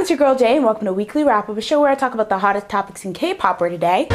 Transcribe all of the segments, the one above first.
it's your girl Jay, and welcome to Weekly Wrap Up, a show where I talk about the hottest topics in K-pop for today.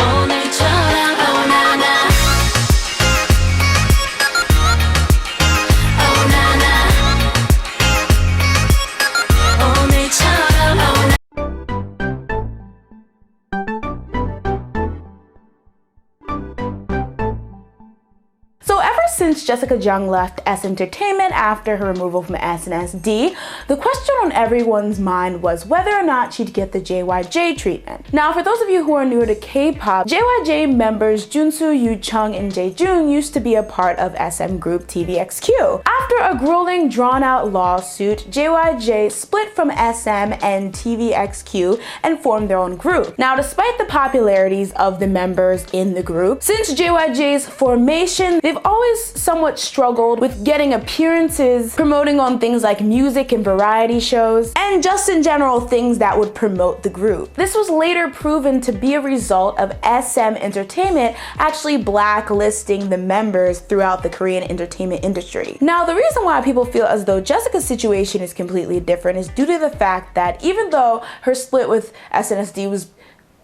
So ever since Jessica Jung left S Entertainment after her removal from SNSD, the question on everyone's mind was whether or not she'd get the JYJ treatment. Now, for those of you who are newer to K-pop, JYJ members Junsu, Yoo Chung, and Jaejoon used to be a part of SM group TVXQ. After a grueling, drawn-out lawsuit, JYJ split from SM and TVXQ and formed their own group. Now, despite the popularities of the members in the group, since JYJ's formation, they've always somewhat struggled with getting appearances, promoting on things like music and variety shows, and just in general things that would promote the group. This was later proven to be a result of SM Entertainment actually blacklisting the members throughout the Korean entertainment industry. Now, the reason why people feel as though Jessica's situation is completely different is due to the fact that even though her split with SNSD was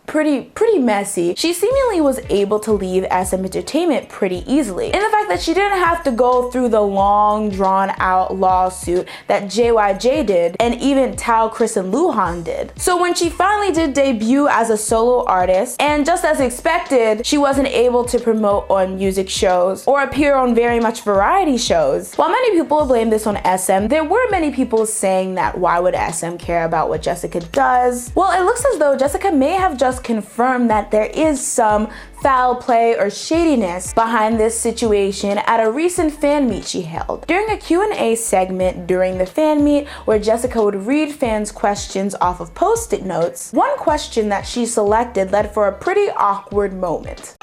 pretty messy, she seemingly was able to leave SM Entertainment pretty easily. In the fact that she didn't have to go through the long drawn out lawsuit that JYJ did and even Tao, Chris, and Luhan did. So when she finally did debut as a solo artist, and just as expected, she wasn't able to promote on music shows or appear on very much variety shows. While many people blame this on SM, there were many people saying that why would SM care about what Jessica does? Well, it looks as though Jessica may have just confirmed that there is some foul play or shadiness behind this situation at a recent fan meet she held. During a Q&A segment during the fan meet where Jessica would read fans' questions off of post-it notes, one question that she selected led for a pretty awkward moment.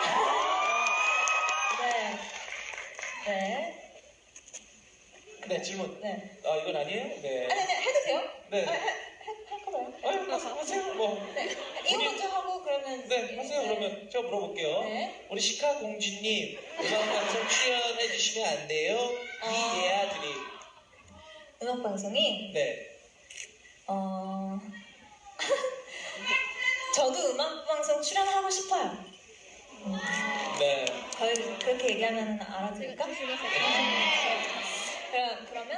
네, 질문. 네. 이건 아니에요? 네. 아니, 해도 돼요? 네. 할까봐요? 하세요. 뭐. 네. 이거 먼저 하고 그러면. 네, 하세요. 그러면 제가 물어볼게요. 네. 우리 시카 공주님, 음악방송 출연해 주시면 안 돼요? 이해야 드림. 음악방송이? 네. 저도 음악방송 출연하고 싶어요. 네. 그렇게 얘기하면 알아들을까? 그러면?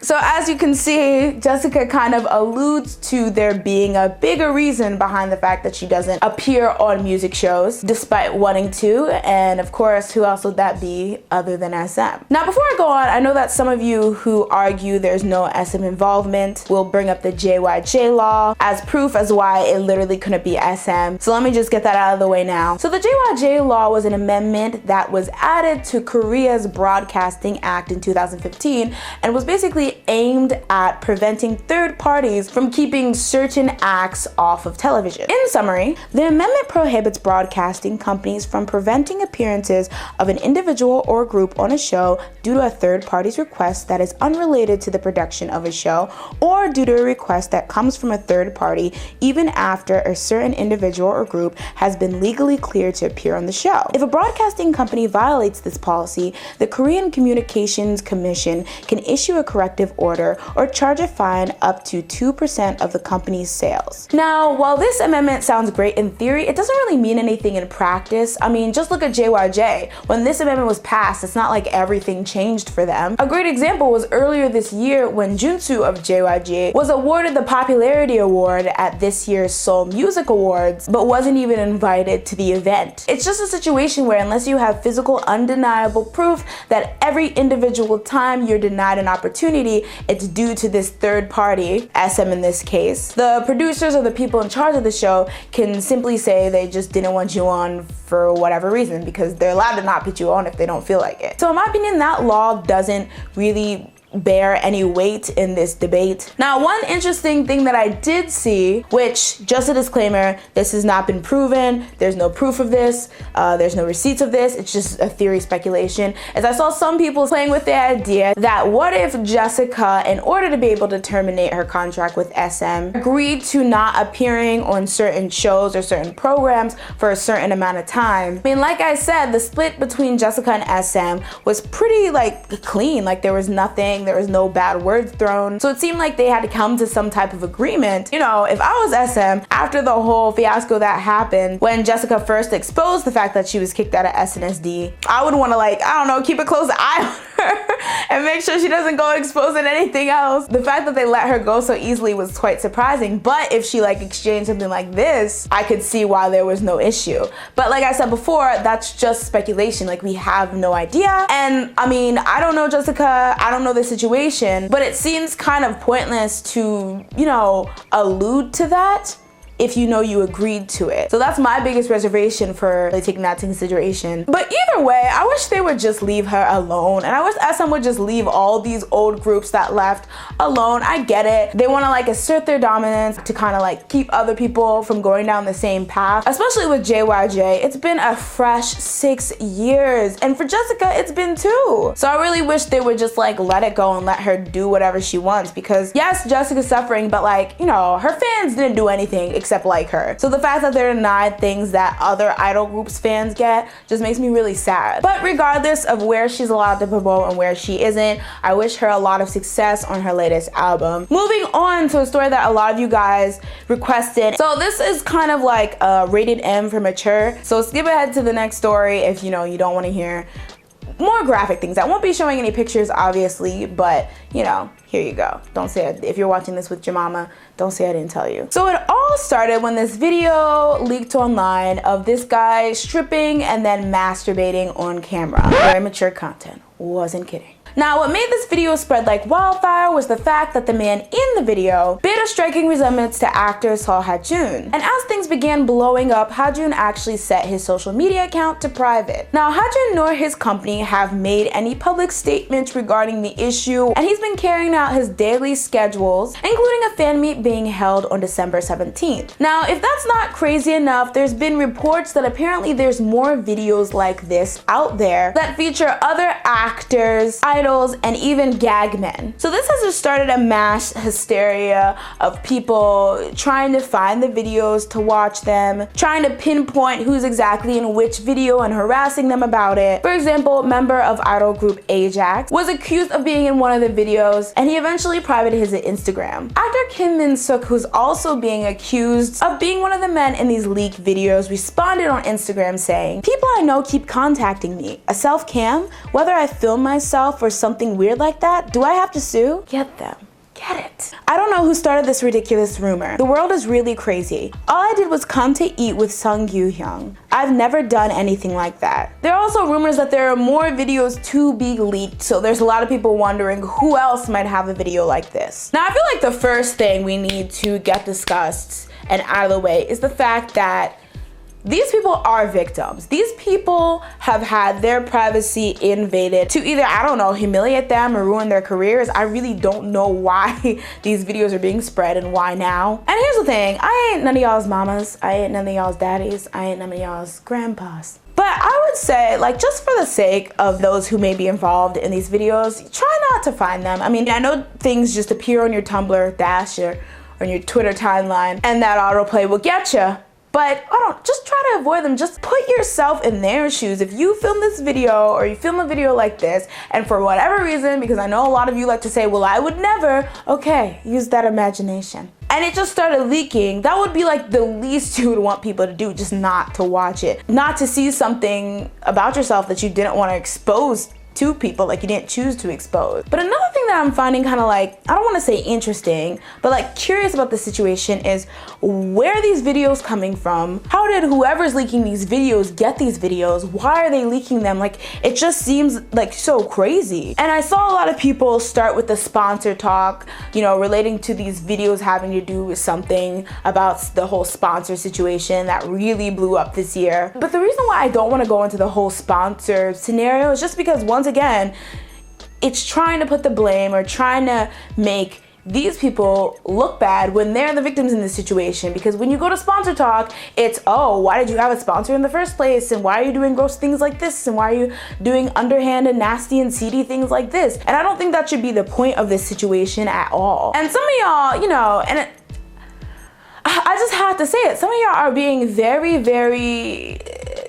So as you can see, Jessica kind of alludes to there being a bigger reason behind the fact that she doesn't appear on music shows despite wanting to, and of course, who else would that be other than SM? Now, before I go on, I know that some of you who argue there's no SM involvement will bring up the JYJ law as proof as why it literally couldn't be SM. So let me just get that out of the way now. So the JYJ law was an amendment that was added to Korea's Broadcasting Act in 2015 and was basically aimed at preventing third parties from keeping certain acts off of television. In summary, the amendment prohibits broadcasting companies from preventing appearances of an individual or group on a show due to a third party's request that is unrelated to the production of a show, or due to a request that comes from a third party even after a certain individual or group has been legally cleared to appear on the show. If a broadcasting company violates this policy, the Korean Communications Commission can issue a corrective order or charge a fine up to 2% of the company's sales. Now, while this amendment sounds great in theory, it doesn't really mean anything in practice. I mean, just look at JYJ. When this amendment was passed, it's not like everything changed for them. A great example was earlier this year when Junsu of JYJ was awarded the Popularity Award at this year's Seoul Music Awards, but wasn't even invited to the event. It's just a situation where unless you have physical, undeniable proof that every individual time you're denied an opportunity, it's due to this third party, SM in this case, the producers or the people in charge of the show can simply say they just didn't want you on for whatever reason, because they're allowed to not put you on if they don't feel like it. So in my opinion, that law doesn't really bear any weight in this debate. Now, one interesting thing that I did see, which, just a disclaimer, this has not been proven, there's no proof of this, there's no receipts of this, it's just a theory speculation, is I saw some people playing with the idea that what if Jessica, in order to be able to terminate her contract with SM, agreed to not appearing on certain shows or certain programs for a certain amount of time. I mean, like I said, the split between Jessica and SM was pretty clean, like there was nothing anything. There was no bad words thrown. So it seemed like they had to come to some type of agreement. You know, if I was SM, after the whole fiasco that happened, when Jessica first exposed the fact that she was kicked out of SNSD, I would want to, like, I don't know, keep a close eye on her and make sure she doesn't go exposing anything else. The fact that they let her go so easily was quite surprising, but if she like exchanged something like this, I could see why there was no issue. But like I said before, that's just speculation. Like, we have no idea. And I mean, I don't know Jessica, I don't know the situation, but it seems kind of pointless to, you know, allude to that if you know you agreed to it. So that's my biggest reservation for like, taking that into consideration. But either way, I wish they would just leave her alone. And I wish SM would just leave all these old groups that left alone. I get it. They want to like assert their dominance to kind of like keep other people from going down the same path. Especially with JYJ, it's been a fresh 6 years. And for Jessica, it's been 2. So I really wish they would just like let it go and let her do whatever she wants. Because yes, Jessica's suffering, but like, you know, her fans didn't do anything except like her. So the fact that they're denied things that other idol groups fans get just makes me really sad. But regardless of where she's allowed to promote and where she isn't, I wish her a lot of success on her latest album. Moving on to a story that a lot of you guys requested. So this is kind of like a rated M for mature. So skip ahead to the next story if you know you don't want to hear more graphic things. I won't be showing any pictures obviously, but you know, here you go. Don't say it. If you're watching this with your mama, don't say I didn't tell you. So it all started when this video leaked online of this guy stripping and then masturbating on camera. Very mature content. Wasn't kidding. Now, what made this video spread like wildfire was the fact that the man in the video bore a striking resemblance to actor Seo Ha-joon. And as things began blowing up, Ha-joon actually set his social media account to private. Now, Ha-joon nor his company have made any public statements regarding the issue, and he's been carrying out his daily schedules, including a fan meet being held on December 17th. Now, if that's not crazy enough, there's been reports that apparently there's more videos like this out there that feature other actors, idols, and even gag men. So this has just started a mass hysteria of people trying to find the videos to watch them, trying to pinpoint who's exactly in which video and harassing them about it. For example, member of idol group Ajax was accused of being in one of the videos, and he eventually privated his Instagram. Actor Kim Min-suk, who's also being accused of being one of the men in these leaked videos, responded on Instagram saying, "People I know keep contacting me. A self-cam? Whether I film myself or something weird like that, do I have to sue? Get them. Get it." I don't know who started this ridiculous rumor. The world is really crazy. All I did was come to eat with Sung Gyu-hyung. I've never done anything like that. There are also rumors that there are more videos to be leaked, so there's a lot of people wondering who else might have a video like this. Now, I feel like the first thing we need to get discussed and out of the way is the fact that these people are victims. These people have had their privacy invaded to either, I don't know, humiliate them or ruin their careers. I really don't know why these videos are being spread and why now. And here's the thing, I ain't none of y'all's mamas, I ain't none of y'all's daddies, I ain't none of y'all's grandpas. But I would say, like, just for the sake of those who may be involved in these videos, try not to find them. I mean, I know things just appear on your Tumblr dash or on your Twitter timeline, and that autoplay will get you. But just try to avoid them. Just put yourself in their shoes. If you film this video or you film a video like this, and for whatever reason, because I know a lot of you like to say, well, I would never, okay, use that imagination. And it just started leaking, that would be like the least you would want people to do, just not to watch it. Not to see something about yourself that you didn't want to expose to people, like you didn't choose to expose. But another thing that I'm finding kind of like, I don't want to say interesting, but like curious about the situation is where are these videos coming from? How did whoever's leaking these videos get these videos? Why are they leaking them? Like, it just seems like so crazy. And I saw a lot of people start with the sponsor talk, you know, relating to these videos having to do with something about the whole sponsor situation that really blew up this year. But the reason why I don't want to go into the whole sponsor scenario is just because once again, it's trying to put the blame or trying to make these people look bad when they're the victims in this situation. Because when you go to sponsor talk, it's, oh, why did you have a sponsor in the first place? And why are you doing gross things like this? And why are you doing underhand and nasty and seedy things like this? And I don't think that should be the point of this situation at all. And some of y'all, you know, I just have to say it, some of y'all are being very, very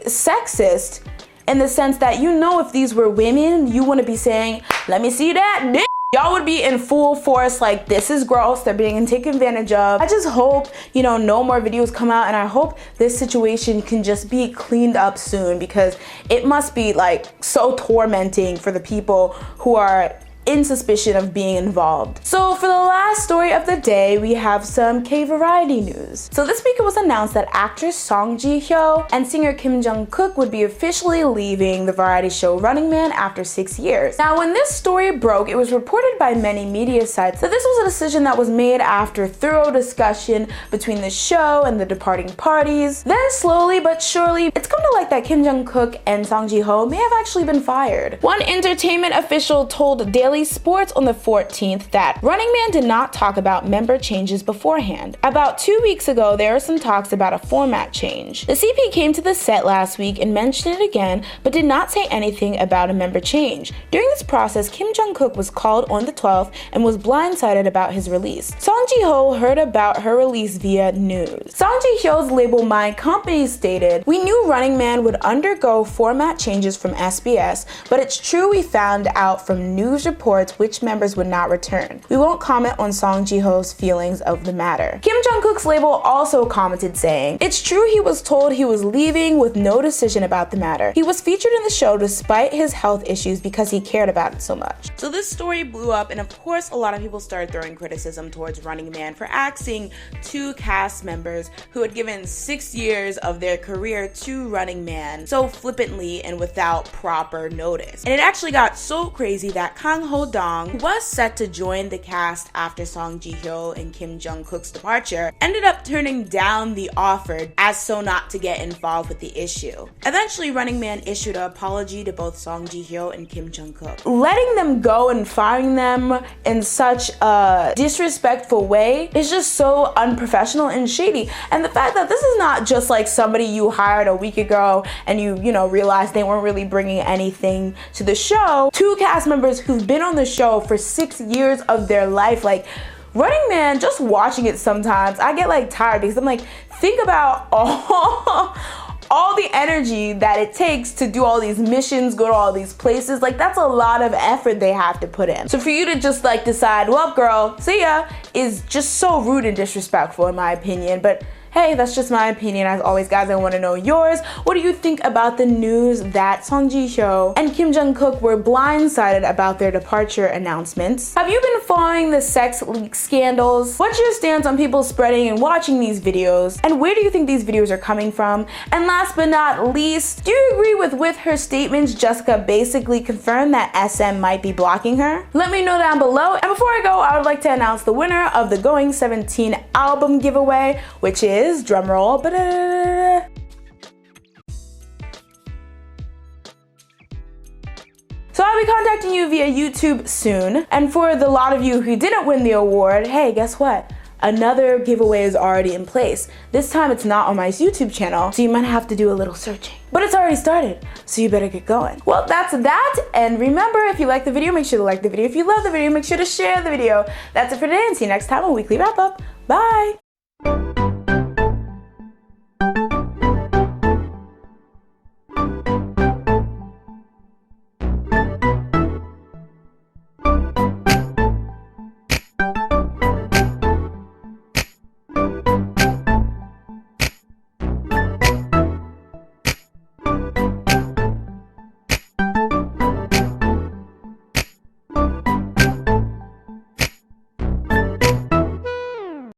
sexist in the sense that, you know, if these were women, you want to be saying, let me see that dick. y'all would be in full force like, this is gross, they're being taken advantage of. I just hope, you know, no more videos come out, and I hope this situation can just be cleaned up soon, because it must be like so tormenting for the people who are in suspicion of being involved. So for the last story of the day, we have some K-variety news. So this week it was announced that actress Song Ji-hyo and singer Jong Kook would be officially leaving the variety show Running Man after 6 years. Now, when this story broke, it was reported by many media sites that this was a decision that was made after thorough discussion between the show and the departing parties. Then slowly but surely, it's come to light that Jong Kook and Song Ji-hyo may have actually been fired. One entertainment official told Daily Sports on the 14th that Running Man did not talk about member changes beforehand. About 2 weeks ago, there were some talks about a format change. The CP came to the set last week and mentioned it again, but did not say anything about a member change. During this process, Jong Kook was called on the 12th and was blindsided about his release. Song Ji-hyo heard about her release via news. Song Ji-hyo's label My Company stated, "We knew Running Man would undergo format changes from SBS, but it's true we found out from news reports which members would not return. We won't comment on Song Ji-hyo's feelings of the matter." Jong Kook's label also commented saying, "It's true he was told he was leaving with no decision about the matter. He was featured in the show despite his health issues because he cared about it so much." So this story blew up, and of course a lot of people started throwing criticism towards Running Man for axing 2 cast members who had given 6 years of their career to Running Man so flippantly and without proper notice. And it actually got so crazy that Kang Ho-dong, who was set to join the cast after Song Ji-hyo and Jong Kook's departure, ended up turning down the offer as so not to get involved with the issue. Eventually, Running Man issued an apology to both Song Ji-hyo and Jong Kook. Letting them go and firing them in such a disrespectful way is just so unprofessional and shady. And the fact that this is not just like somebody you hired a week ago and you realized they weren't really bringing anything to the show. 2 cast members who've been on the show for 6 years of their life. Like, Running Man, just watching it sometimes, I get like tired, because I'm like, think about all the energy that it takes to do all these missions, go to all these places. Like, that's a lot of effort they have to put in. So for you to just like decide, well, girl, see ya, is just so rude and disrespectful in my opinion. But hey, that's just my opinion. As always, guys, I want to know yours. What do you think about the news that Song Ji-hyo and Jong Kook were blindsided about their departure announcements? Have you been following the sex leak scandals? What's your stance on people spreading and watching these videos? And where do you think these videos are coming from? And last but not least, do you agree with her statements Jessica basically confirmed that SM might be blocking her? Let me know down below. And before I go, I would like to announce the winner of the Going 17 album giveaway, which is, drumroll, so I'll be contacting you via YouTube soon. And for the lot of you who didn't win the award, hey, guess what? Another giveaway is already in place. This time it's not on my YouTube channel, so you might have to do a little searching. But it's already started, so you better get going. Well, that's that. And remember, if you like the video, make sure to like the video. If you love the video, make sure to share the video. That's it for today, and see you next time on Weekly Wrap Up. Bye!